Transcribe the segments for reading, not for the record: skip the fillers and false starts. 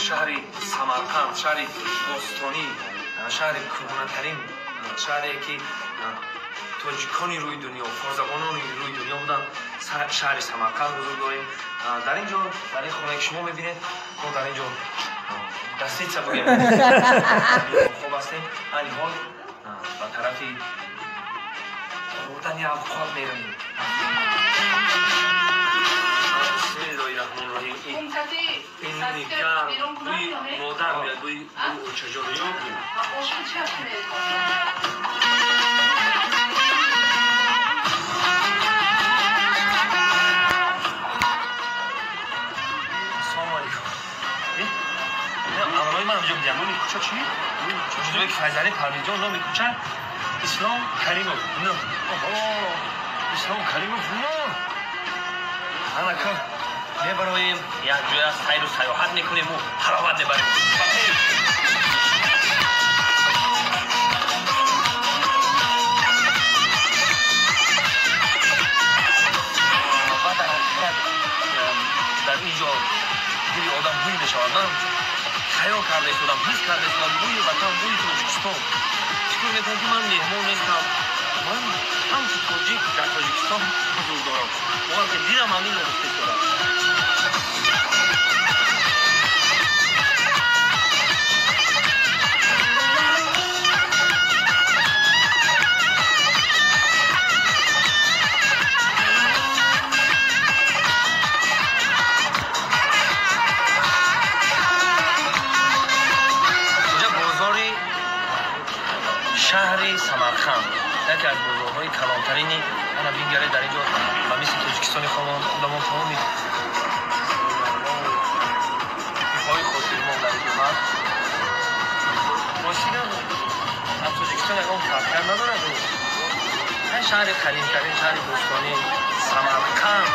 шаҳри Самарқанд, шаҳри бостонӣ, шаҳри кӯҳнатарин шаҳре ки тоҷикони рӯи дунё, форзабонони рӯи дунё буданд, шаҳри Самарқанд ҳузур дорем. дар ин ҷо, дар ин хонае ки шумо мебинед, мо дар ин ҷо гостиница будем хоб ҳастем. айни ҳол ба тарафи хӯрдани авқот меравем. این گرم بوی مادر میاد، بوی چجوری من اونجا بودیم. نامی کوچه چی؟ جزوی که فیضانی پرویزان نامی کوچه اسلام کریموف. نه اسلام کریموف نه انا کن میبرویم یک جوی از سیر و سیاحت میکنیم و حراوت میبریم. در اینجا بوی آدم بوی میشود. من خیال کرده ایستادم، حس کرده ایستادم بوی وطن، بوی تاجیکستان. فکر میکنم که من مهمان نیستم، من همچون تاجیک در تاجیکستان حضور دارم. واقعا که دیدم همین رو حس دارم. شهر سمرقند یکی از بازارهای کلانترینی انا بینگره در اینجا و مثل تاجیکستانی خواهان تمامی های خاطرمان در اینجا هست. راستی از تاجیکستان اقام فرقتر ندارد. این شهر قدیمترین شهر باستانی سمرقند.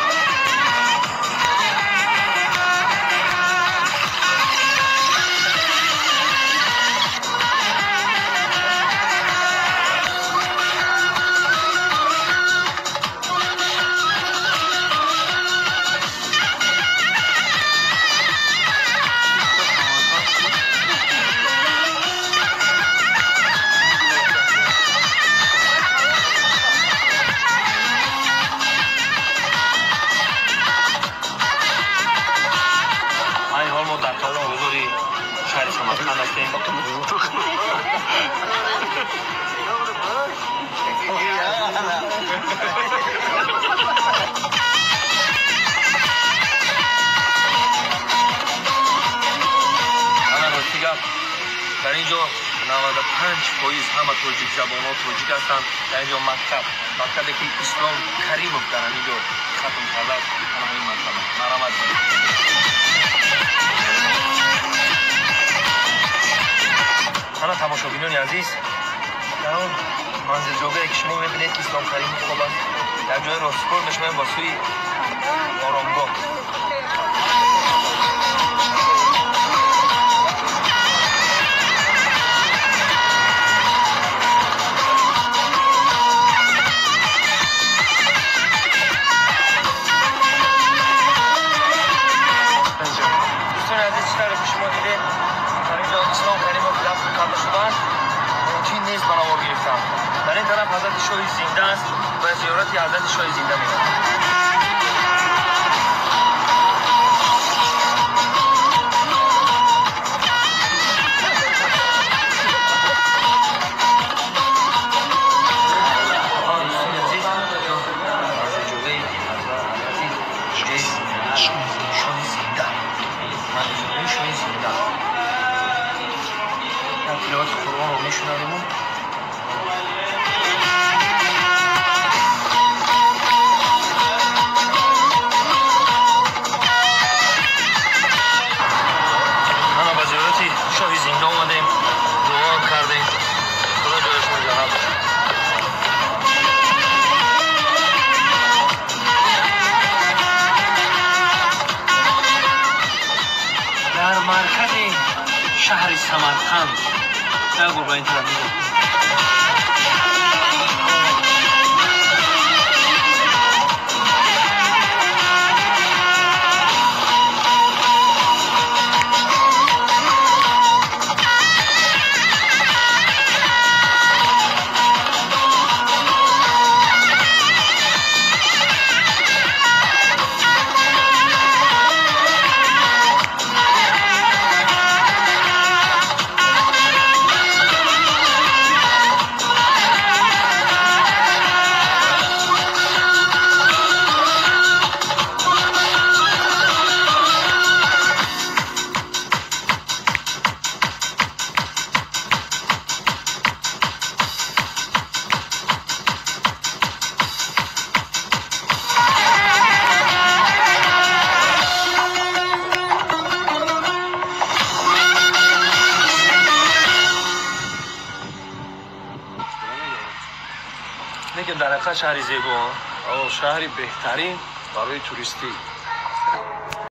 در اینجا 95% همه تاجیک زبان‌ها تاجیک هستند. در اینجا مکتبی که اسلام کریموف در اینجا ختم کرده است. همین مکتب مرحمت انا تماشاگینان عزیز، در اون منزل جاگه‌ای که شما می‌بینید که اسلام کریموف خواب است، در جای راستگار می‌شویم با سوی آرامگاه. در این طرف حضرت شاه زنده است و زیارت حضرت شاه زنده می‌رود. شهر سمرقند در گربه این طرف میده. میگم در حقیقت شهر زیبا. شهری بهترین برای توریستی.